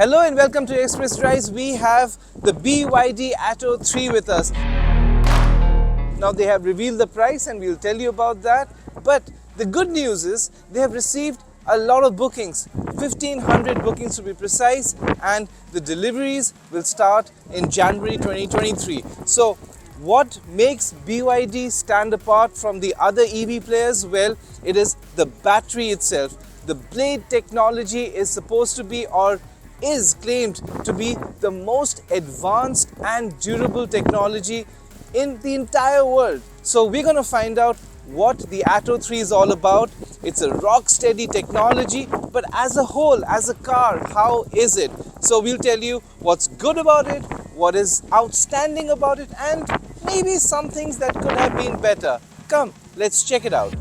Hello and welcome to Express Drives. We have the BYD Atto 3 with us. Now they have revealed the price and we'll tell you about that. But the good news is they have received a lot of bookings, 1,500 bookings to be precise, and the deliveries will start in January 2023. So what makes BYD stand apart from the other EV players? Well, it is the battery itself. The blade technology is supposed to be, or is claimed to be, the most advanced and durable technology in the entire world. So we're going to find out what the Atto 3 is all about. It's a rock steady technology, but as a whole, as a car, how is it? So we'll tell you what's good about it, what is outstanding about it, and maybe some things that could have been better. Come, let's check it out.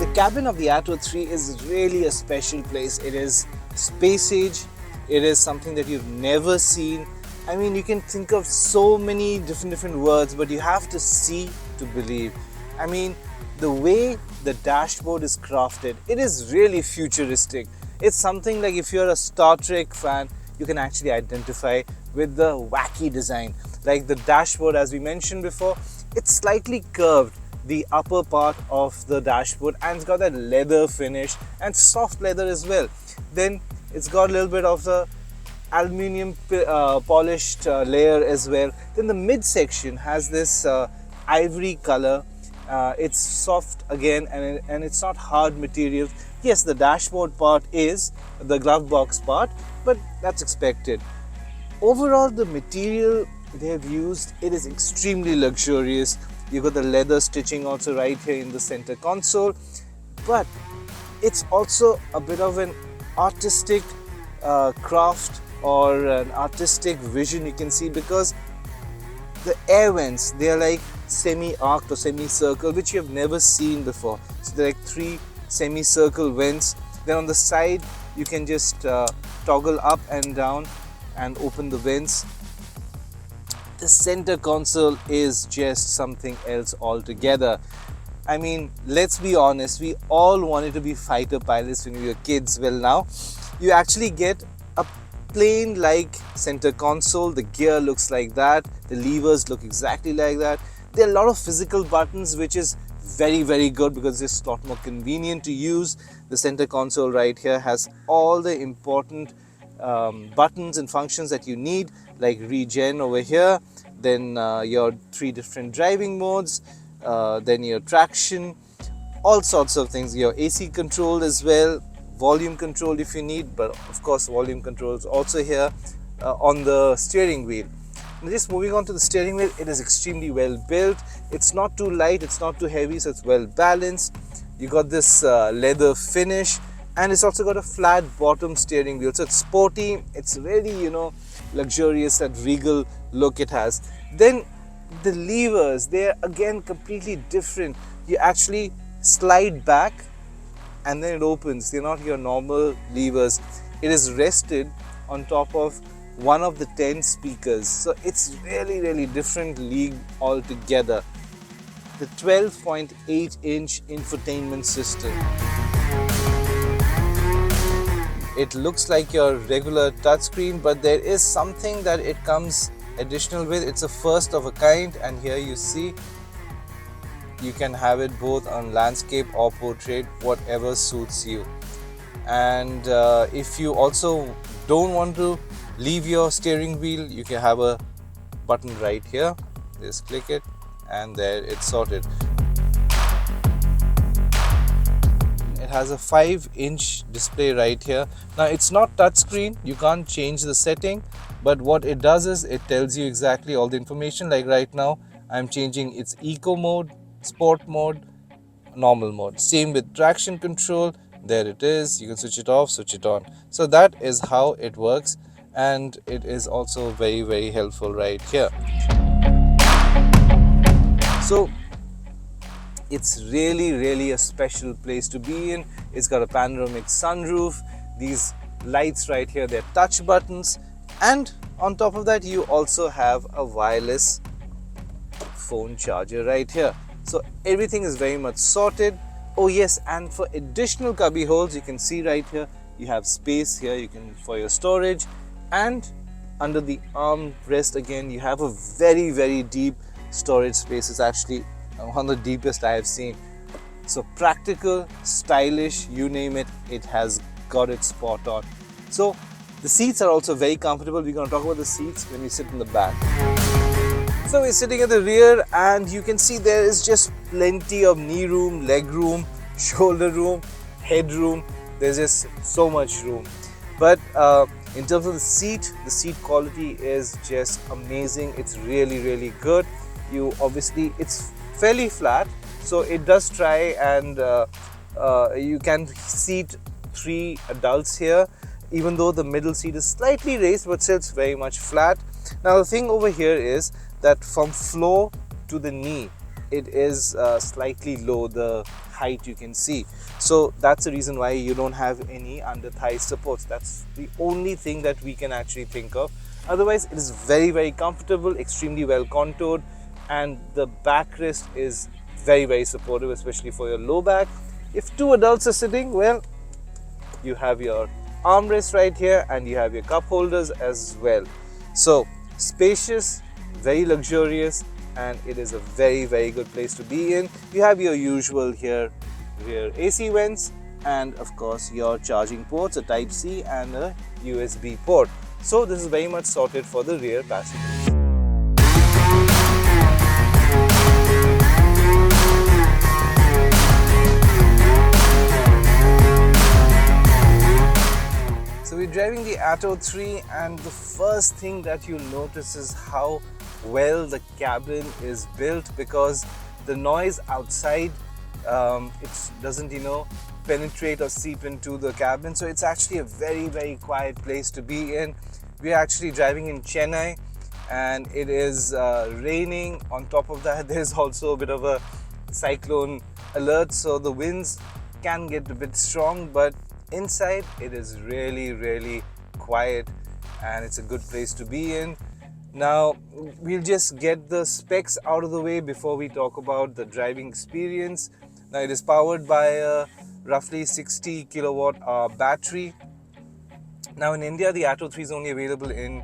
The cabin of the Atto 3 is really a special place. It is space age. It is something that you've never seen. I mean, you can think of so many different words, but you have to see to believe. I mean, the way the dashboard is crafted, it is really futuristic. It's something like, if you're a Star Trek fan, you can actually identify with the wacky design. Like the dashboard, as we mentioned before, it's slightly curved, the upper part of the dashboard, and it's got that leather finish and soft leather as well. Then it's got a little bit of the aluminium polished layer as well. Then the midsection has this ivory color. It's soft again, and it's not hard material. Yes, the dashboard part is the glove box part, but that's expected. Overall, the material they have used, it is extremely luxurious. You've got the leather stitching also right here in the center console, but it's also a bit of an artistic craft or an artistic vision, you can see, because the air vents, they are like semi-arced or semi-circle, which you have never seen before. So they're like 3 semi-circle vents. Then on the side, you can just toggle up and down and open the vents. The center console is just something else altogether. I mean, let's be honest, we all wanted to be fighter pilots when we were kids. Well, now you actually get a plane like center console. The gear looks like that, the levers look exactly like that. There are a lot of physical buttons, which is very good because it's a lot more convenient to use. The center console right here has all the important buttons and functions that you need, like regen over here, then your 3 different driving modes, then your traction, all sorts of things. Your AC control as well, volume control if you need, but of course volume control is also here on the steering wheel. Now, just moving on to the steering wheel, it is extremely well built. It's not too light, it's not too heavy, so it's well balanced. You got this leather finish, and it's also got a flat bottom steering wheel, so it's sporty. It's really, luxurious, that regal look it has. Then the levers, they're again completely different. You actually slide back and then it opens. They're not your normal levers. It is rested on top of one of the 10 speakers, so it's really different league altogether. The 12.8-inch infotainment system. It looks like your regular touchscreen, but there is something that it comes additional with. It's a first of a kind, and here you see you can have it both on landscape or portrait, whatever suits you. And if you also don't want to leave your steering wheel, you can have a button right here. Just click it and there it's sorted. It has a 5-inch display right here. Now it's not touchscreen, you can't change the setting, but what it does is it tells you exactly all the information. Like right now I'm changing its eco mode, sport mode, normal mode. Same with traction control, there it is. You can switch it off, switch it on. So that is how it works, and it is also very helpful right here. So it's really a special place to be in. It's got a panoramic sunroof, these lights right here, they're touch buttons, and on top of that you also have a wireless phone charger right here. So everything is very much sorted. Oh yes, and for additional cubby holes, you can see right here, you have space here, you can for your storage, and under the armrest again, you have a very deep storage space. It's actually one of the deepest I have seen. So practical, stylish, you name it, it has got it spot on. So the seats are also very comfortable. We're going to talk about the seats when we sit in the back. So we're sitting at the rear, and you can see there is just plenty of knee room, leg room, shoulder room, head room. There's just so much room. But in terms of the seat quality is just amazing. It's really good. It's fairly flat, so it does try, and you can seat 3 adults here, even though the middle seat is slightly raised, but still it's very much flat. Now the thing over here is that from floor to the knee, it is slightly low, the height you can see. So that's the reason why you don't have any under thigh supports. That's the only thing that we can actually think of. Otherwise, it is very comfortable, extremely well contoured, and the backrest is very supportive, especially for your low back. If 2 adults are sitting, well, you have your armrest right here, and you have your cup holders as well. So spacious, very luxurious, and it is a very good place to be in. You have your usual here rear AC vents, and of course your charging ports, a type C and a USB port. So this is very much sorted for the rear passengers. So we're driving the Atto 3, and the first thing that you'll notice is how well the cabin is built, because the noise outside it doesn't penetrate or seep into the cabin. So it's actually a very quiet place to be in. We're actually driving in Chennai, and it is raining. On top of that, there's also a bit of a cyclone alert, so the winds can get a bit strong, but inside it is really quiet, and it's a good place to be in. Now we'll just get the specs out of the way before we talk about the driving experience. Now it is powered by a roughly 60 kilowatt hour battery. Now in India, the Atto 3 is only available in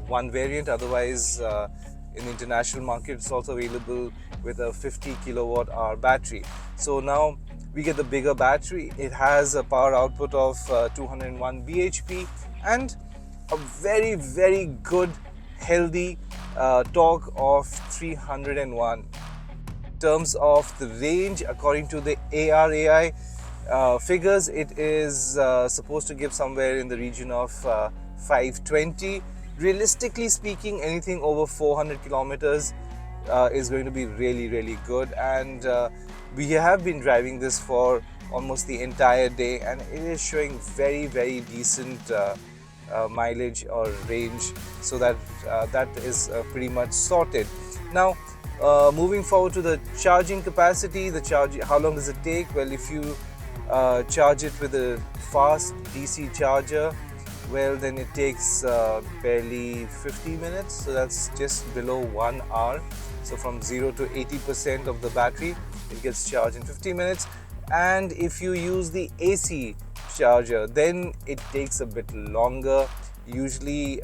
one variant. Otherwise, in the international market, it's also available with a 50 kilowatt hour battery. So now we get the bigger battery. It has a power output of 201 bhp and a very good healthy torque of 301. In terms of the range, according to the ARAI figures, it is supposed to give somewhere in the region of 520. Realistically speaking, anything over 400 kilometers is going to be really good, and we have been driving this for almost the entire day, and it is showing very decent mileage or range, so that is pretty much sorted. Now moving forward to the charging capacity, how long does it take? Well, if you charge it with a fast DC charger, well, then it takes barely 50 minutes, so that's just below 1 hour. So from 0 to 80% of the battery, it gets charged in 50 minutes. And if you use the AC charger, then it takes a bit longer. Usually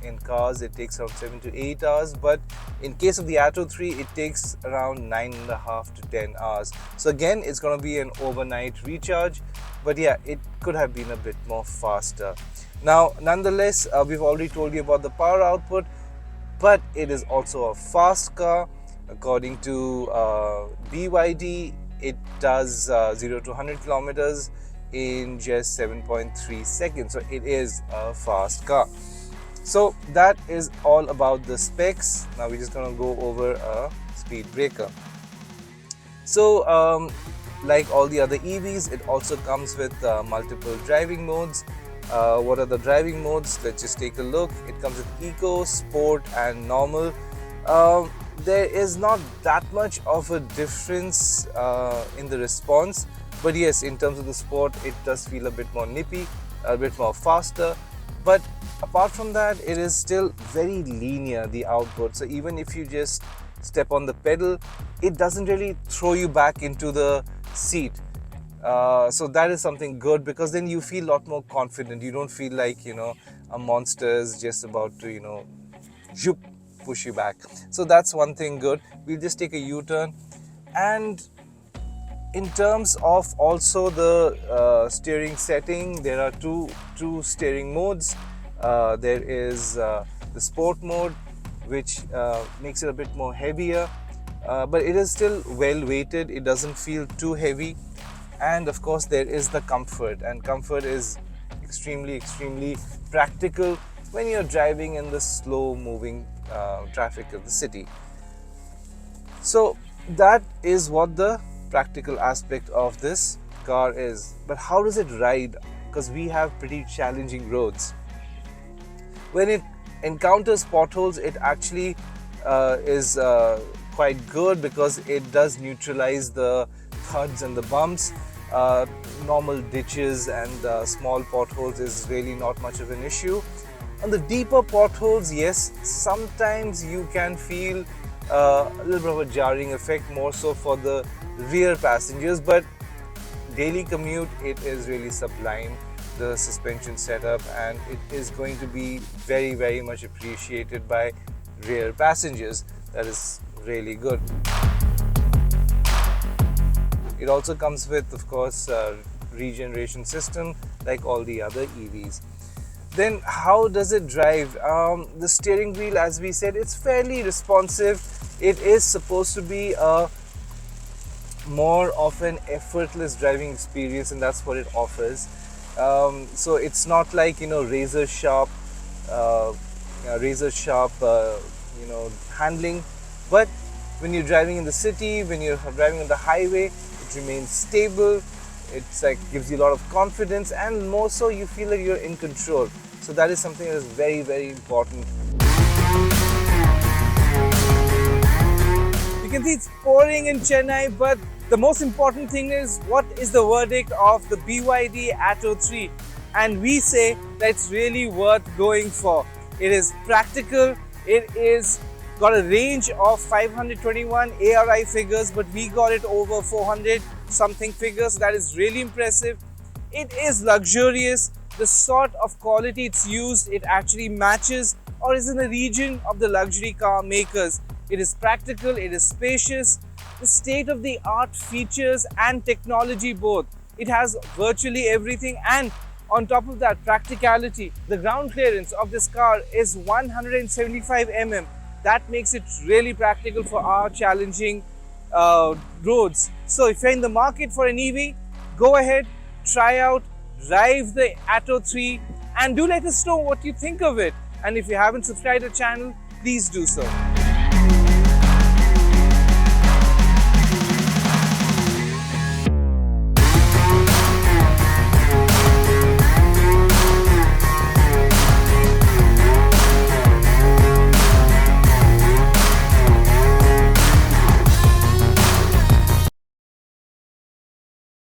in cars it takes around 7 to 8 hours, but in case of the Atto 3 it takes around 9.5 to 10 hours. So again, it's going to be an overnight recharge, but yeah, it could have been a bit more faster. Now nonetheless, we've already told you about the power output, but it is also a fast car. According to BYD, it does 0 to 100 kilometers in just 7.3 seconds. So it is a fast car. So that is all about the specs. Now we're just going to go over a speed breaker. So like all the other EVs, it also comes with multiple driving modes. What are the driving modes? Let's just take a look. It comes with Eco, Sport and Normal. There is not that much of a difference in the response, but yes, in terms of the Sport, it does feel a bit more nippy, a bit more faster. But apart from that, it is still very linear, the output. So even if you just step on the pedal, it doesn't really throw you back into the seat. So that is something good, because then you feel a lot more confident. You don't feel like, a monster is just about to, zoop, push you back. So that's one thing good. We'll just take a U-turn. And in terms of also the steering setting, there are two steering modes. There is the sport mode, which makes it a bit more heavier, but it is still well weighted. It doesn't feel too heavy. And of course there is the comfort, and comfort is extremely practical when you're driving in the slow moving traffic of the city. So that is what the practical aspect of this car is. But how does it ride? Because we have pretty challenging roads. When it encounters potholes, it actually is quite good, because it does neutralize the thuds and the bumps. Normal ditches and small potholes is really not much of an issue. On the deeper potholes, yes, sometimes you can feel a little bit of a jarring effect, more so for the rear passengers, but daily commute, it is really sublime, the suspension setup, and it is going to be very much appreciated by rear passengers. That is really good. It also comes with, of course, regeneration system like all the other EVs. Then how does it drive? The steering wheel, as we said, it's fairly responsive. It is supposed to be a more of an effortless driving experience, and that's what it offers. So it's not like razor sharp handling, but when you're driving in the city, when you're driving on the highway, it remains stable. It's like gives you a lot of confidence, and more so you feel like you're in control. So that is something that is very important. You can see it's pouring in Chennai, but the most important thing is, what is the verdict of the BYD Atto 3? And we say that it's really worth going for. It is practical. It is got a range of 521 ARI figures, but we got it over 400 something figures. That is really impressive. It is luxurious. The sort of quality it's used, it actually matches or is in the region of the luxury car makers. It is practical, it is spacious, the state-of-the-art features and technology both. It has virtually everything, and on top of that, practicality. The ground clearance of this car is 175 mm. That makes it really practical for our challenging roads. So if you're in the market for an EV, go ahead, try out, drive the Atto 3, and do let us know what you think of it. And if you haven't subscribed to the channel, please do so.